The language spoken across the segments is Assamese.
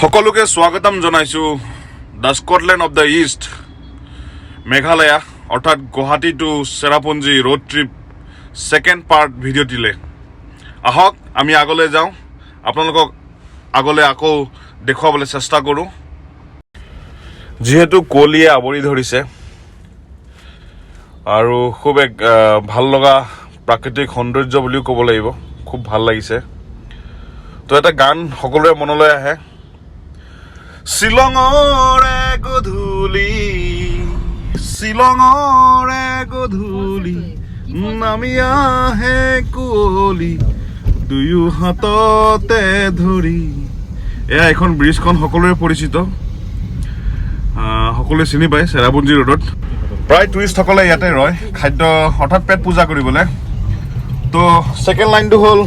সকলোকে স্বাগতম জনাইছো the Scotland of the east Meghalaya অৰ্থাৎ Guwahati to Cherrapunji road trip second part ভিডিওটিলে আহক আমি আগলৈ যাওঁ আপোনালোকক আগলৈ আকৌ দেখুৱাবলৈ চেষ্টা কৰোঁ যেহেতু কুঁৱলীয়ে আৱৰি ধৰিছে আৰু খুব এক ভাল লগা প্ৰাকৃতিক সৌন্দৰ্য বুলিও ক'ব লাগিব খুব ভাল লাগিছে তো এটা গান সকলোৰে মনলৈ আহে শিলঙৰে গধূলি নামি আহে কুঁৱলী দুয়ো হাততে ধৰি এয়া এখন ব্ৰিজখন সকলোৰে পৰিচিত সকলোৱে চিনি পায় চেৰাপুঞ্জী ৰোডত প্ৰায় টুৰিষ্টসকলে ইয়াতে ৰয় খাদ্য অৰ্থাৎ পেট পূজা কৰিবলৈ তো ছেকেণ্ড লাইনটো হ'ল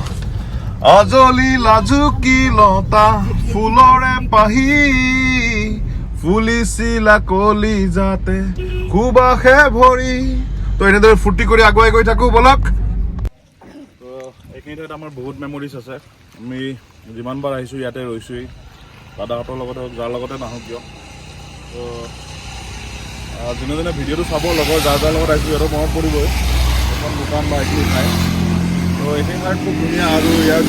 আজলি লাজুকী লতা ফুলৰে পাহি ফুলিছিলা কলি যাতে সুবাসে ভৰি তো এনেদৰে ফূৰ্তি কৰি আগুৱাই গৈ থাকোঁ বলক তো এইখিনি ঠাইত আমাৰ বহুত মেমৰিজ আছে আমি যিমানবাৰ আহিছোঁ ইয়াতে ৰৈছোঁৱেই দাদাহঁতৰ লগতে হওক যাৰ লগতে নাহক কিয় তো যোনে যোনে ভিডিঅ'টো চাব লগৰ যাৰ লগত আহিছোঁ সিহঁতৰ মনত পৰিবই এখন দোকান বা এইখিনি ঠাই তো এইখিনি ঠাইত খুব ধুনীয়া আৰু ইয়াৰ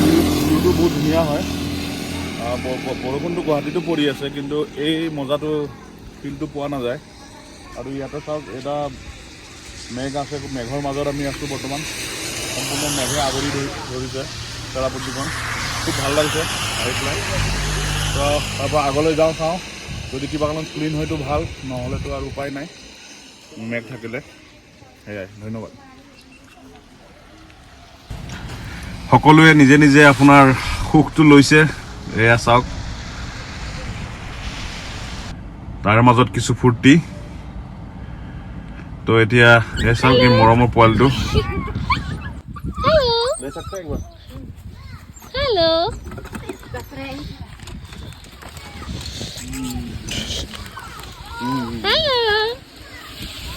ভিউটো বহুত ধুনীয়া হয় বৰষুণটো গুৱাহাটীতো পৰি আছে কিন্তু এই মজাটো ফিলটো পোৱা নাযায় আৰু ইয়াতে চাওক এটা মেঘ আছে মেঘৰ মাজত আমি আছোঁ বৰ্তমান সম্পূৰ্ণ মেঘে আৱৰি ধৰিছে চেৰাপুঞ্জীখন খুব ভাল লাগিছে আহি পেলাই তো তাৰপৰা আগলৈ যাওঁ চাওঁ যদি কিবা কাৰণত ক্লিন হয়তো ভাল নহ'লেতো আৰু উপায় নাই মেঘ থাকিলে সেয়াই ধন্যবাদ সকলোৱে নিজে নিজে আপোনাৰ সুখটো লৈছে এয়া চাওক তাৰ মাজত কিছু ফূৰ্তি তো এতিয়া এয়া চাওক এই মৰমৰ পোৱালিটো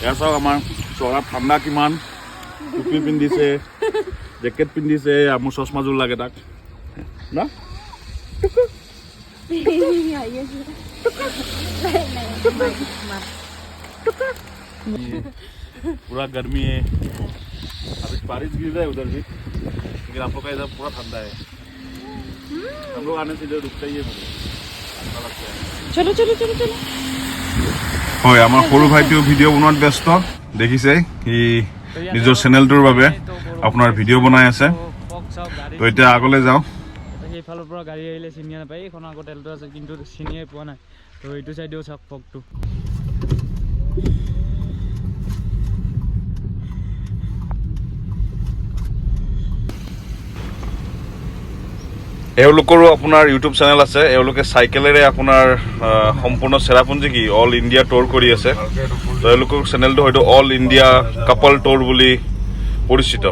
এয়া চাওক আমাৰ চহৰত ঠাণ্ডা কিমান টুপি পিন্ধিছে জেকেট পিন্ধিছে মোৰ চশমাযোৰ লাগে তাক না पूरा गर्मी है अभी बारिश गिर रहा है उधर भी लेकिन आप लोग का इधर पूरा ठंडा है हम लोग आने से इधर रुकता ही है मुझे अच्छा लगता है चलो चलो चलो चलो হয় আমাৰ সৰু ভাইটিও ভিডিঅ' বনোৱাত ব্যস্ত দেখিছে সি নিজৰ চেনেলটোৰ বাবে আপোনাৰ ভিডিঅ' বনাই আছে তো এতিয়া আগলৈ যাওঁ সেইফালৰ পৰা গাড়ী আহিলে চিনিয়ে নাপায় এইখন আগত এলটো আছে কিন্তু চিনিয়ে পোৱা নাই তো এইটো চাইডেও চাওক ফগটো এওঁলোকৰো আপোনাৰ ইউটিউব চেনেল আছে এওঁলোকে চাইকেলেৰে আপোনাৰ সম্পূৰ্ণ চেৰাপুঞ্জী কি অল ইণ্ডিয়া টুৰ কৰি আছে তো এওঁলোকৰ চেনেলটো হয়তো অল ইণ্ডিয়া কাপল টুৰ বুলি পৰিচিত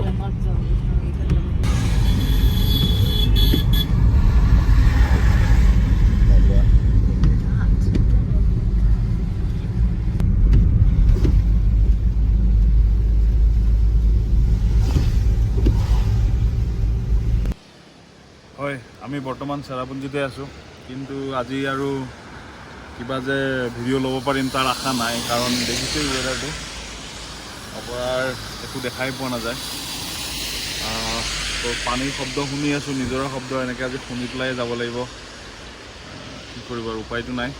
হয় আমি বৰ্তমান চেৰাপুঞ্জীতে আছোঁ কিন্তু আজি আৰু কিবা যে ভিডিঅ' ল'ব পাৰিম তাৰ আশা নাই কাৰণ দেখিছেই ৱেডাৰটো আপোনাৰ একো দেখাই পোৱা নাযায় তো পানীৰ শব্দ শুনি আছোঁ নিজৰা শব্দ এনেকৈ আজি শুনি পেলাই যাব লাগিব কি কৰিব আৰু উপায়টো নাই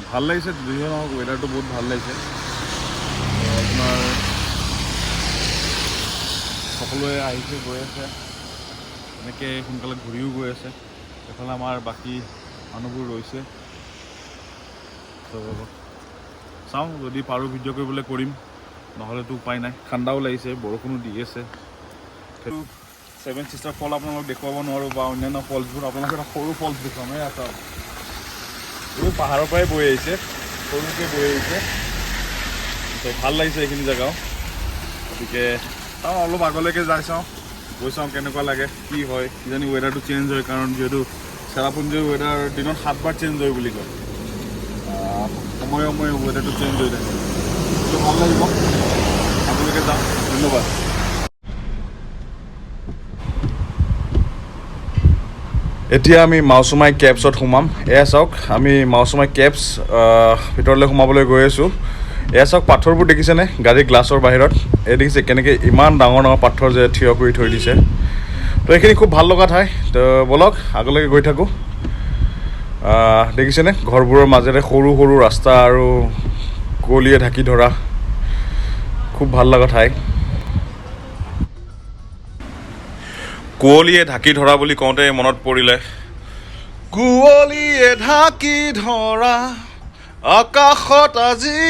ভাল লাগিছে দুইজন হওক ৱেডাৰটো বহুত ভাল লাগিছে আপোনাৰ সকলোৱে আহিছে গৈ আছে এনেকৈ সোনকালে ঘূৰিও গৈ আছে এইফালে আমাৰ বাকী মানুহবোৰ ৰৈছে তো চাওঁ যদি পাৰোঁ ভিডিঅ' কৰিবলৈ কৰিম নহ'লেতো উপায় নাই ঠাণ্ডাও লাগিছে বৰষুণো দি আছে সেইটো ছেভেন ছিষ্টাৰ ফল আপোনালোকক দেখুৱাব নোৱাৰোঁ বা অন্যান্য ফলছবোৰ আপোনালোকে এটা সৰু ফলছ দেখুৱাম এটা এইবোৰ পাহাৰৰ পৰাই বৈ আহিছে সৰুকৈ বৈ আহিছে তো ভাল লাগিছে এইখিনি জেগাও গতিকে চাওঁ অলপ আগলৈকে যাই চাওঁ গৈ চাওঁ কেনেকুৱা লাগে কি হয় কিজানি ৱেডাৰটো চেঞ্জ হয় কাৰণ যিহেতু চেৰাপুঞ্জীৰ ৱেডাৰ দিনত 7 বাৰ চেঞ্জ হয় বুলি কয় সময়ে সময়ে ৱেডাৰটো চেঞ্জ হৈ থাকে তো ভাল লাগিব আগলৈকে যাওঁ ধন্যবাদ এতিয়া আমি মাউচুমাই কেবছত সোমাম এয়া চাওক আমি মাউচুমাই কেবছ ভিতৰলৈ সোমাবলৈ গৈ আছোঁ এয়া চাওক পাথৰবোৰ দেখিছেনে গাড়ী গ্লাছৰ বাহিৰত এই দেখিছে কেনেকৈ ইমান ডাঙৰ ডাঙৰ পাথৰ যে থিয় কৰি থৈ দিছে তো এইখিনি খুব ভাল লগা ঠাই তো বলক আগলৈকে গৈ থাকোঁ দেখিছেনে ঘৰবোৰৰ মাজেৰে সৰু সৰু ৰাস্তা আৰু কুঁৱলীয়ে ঢাকি ধৰা খুব ভাল লগা ঠাই কুঁৱলীয়ে ঢাকি ধৰা বুলি কওঁতে মনত পৰিলে কুঁৱলীয়ে ঢাকি ধৰা আকাশত আজি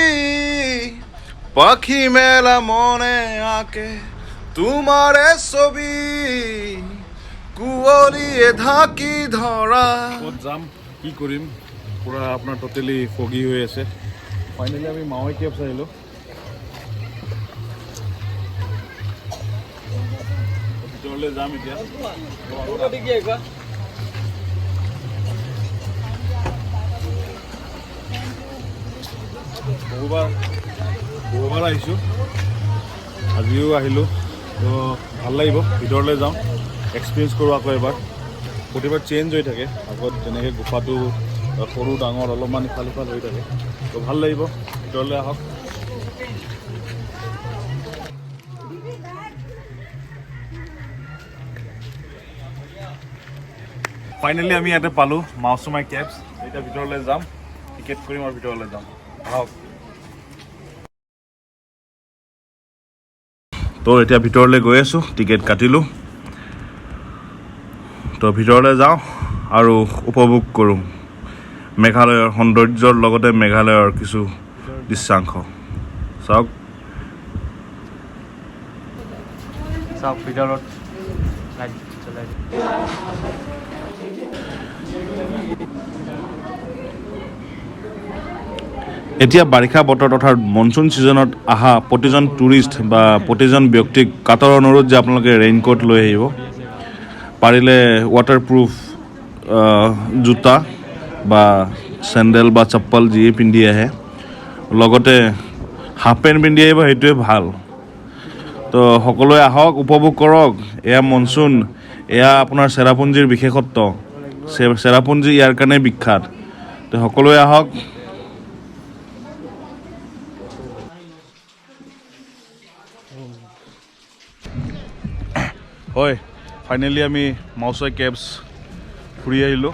পাখি মেলা মনে আঁকে তোমাৰে ছবি কুঁৱলীয়ে ঢাকি ধৰা ক'ত যাম কি কৰিম পুৰা আপোনাৰ টোটেলি ফগি হৈ আছে ফাইনেলি আমি মাউই কেবছ আহিলোঁ ভিতৰলৈ যাম এতিয়া বহুবাৰ আহিছোঁ আজিও আহিলোঁ তো ভাল লাগিব ভিতৰলৈ যাম এক্সপিৰিয়েঞ্চ কৰোঁ আকৌ এবাৰ প্ৰতিবাৰ চেঞ্জ হৈ থাকে আগত তেনেকৈ গুফাটো সৰু ডাঙৰ অলপমান ইফাল সিফাল হৈ থাকে তো ভাল লাগিব ভিতৰলৈ আহক ফাইনেলি আমি ইয়াতে পালোঁ মাউচুমাই কেবছ এতিয়া ভিতৰলৈ যাম টিকেট কৰিম আৰু ভিতৰলৈ যাম আহক তো এতিয়া ভিতৰলৈ গৈ আছোঁ টিকেট কাটিলোঁ তো ভিতৰলৈ যাওঁ আৰু উপভোগ কৰোঁ মেঘালয়ৰ সৌন্দৰ্যৰ লগতে মেঘালয়ৰ কিছু দৃশ্যাংশ চাওক ভিতৰত এতিয়া বাৰিষা বতৰ তথা মনচুন ছিজনত অহা প্ৰতিজন টুৰিষ্ট বা প্ৰতিজন ব্যক্তিক কাটৰ অনুৰোধ যে আপোনালোকে ৰেইনকোট লৈ আহিব পাৰিলে ৱাটাৰপ্ৰুফ জোতা বা চেণ্ডেল বা চপ্পল যিয়ে পিন্ধি আহে লগতে হাফ পেণ্ট পিন্ধি আহিব সেইটোৱে ভাল তো সকলোৱে আহক উপভোগ কৰক এয়া মনচুন এয়া আপোনাৰ চেৰাপুঞ্জীৰ বিশেষত্ব চেৰাপুঞ্জী ইয়াৰ কাৰণে বিখ্যাত তো সকলোৱে আহক হয় ফাইনেলি আমি মাউচুমাই কেবছ ফুৰি আহিলোঁ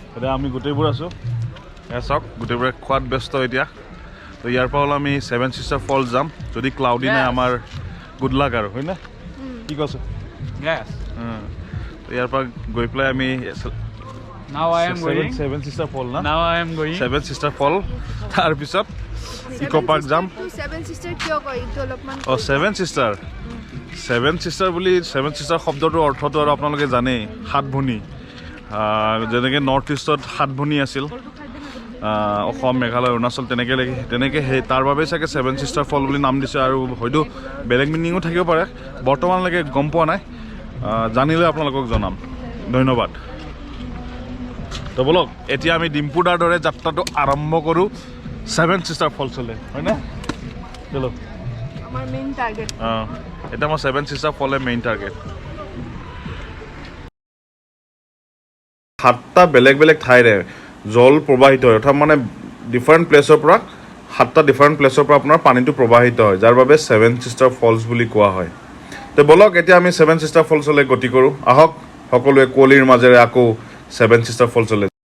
এতিয়া আমি গোটেইবোৰ আছোঁ এয়া চাওক গোটেইবোৰে খোৱাত ব্যস্ত এতিয়া তো ইয়াৰ পৰা হ'ল আমি ছেভেন ছিষ্টাৰ ফলছ যাম যদি ক্লাউডি নাই আমাৰ গুড লাক আৰু হয়নে কি কৈছে তো ইয়াৰ পৰা গৈ পেলাই আমি ছেভেন ছিষ্টাৰ ফল না ছেভেন ছিষ্টাৰ ফল তাৰপিছত ইক' পাৰ্ক যাম অঁ ছেভেন ছিষ্টাৰ বুলি ছেভেন ছিষ্টাৰ শব্দটোৰ অৰ্থটো আৰু আপোনালোকে জানেই সাত ভনী যেনেকৈ নৰ্থ ইষ্টত সাত ভনী আছিল অসম মেঘালয় অৰুণাচল তেনেকৈ সেই তাৰ বাবেই চাগে ছেভেন ছিষ্টাৰ ফল বুলি নাম দিছে আৰু হয়তো বেলেগ মিনিঙো থাকিব পাৰে বৰ্তমানলৈকে গম পোৱা নাই জানিলে আপোনালোকক জনাম ধন্যবাদ তো বলক এতিয়া আমি ডিম্পুদাৰ দৰে যাত্ৰাটো আৰম্ভ কৰোঁ ছেভেন ছিষ্টাৰ ফলছলৈ হয়নে চলো এটা মোৰ ছেভেন ছিষ্টাৰ ফলে মেইন টাৰ্গেট সাতটা বেলেগ বেলেগ ঠাইৰে জল প্ৰবাহিত হয় অৰ্থাৎ মানে ডিফাৰেণ্ট প্লেচৰ পৰা সাতটা ডিফাৰেণ্ট প্লেচৰ পৰা আপোনাৰ পানীটো প্ৰবাহিত হয় যাৰ বাবে ছেভেন ছিষ্টাৰ ফলছ বুলি কোৱা হয় তো বলক এতিয়া আমি ছেভেন ছিষ্টাৰ ফলছলৈ গতি কৰোঁ আহক সকলোৱে কুঁৱলীৰ মাজেৰে আকৌ ছেভেন ছিষ্টাৰ ফলছলৈ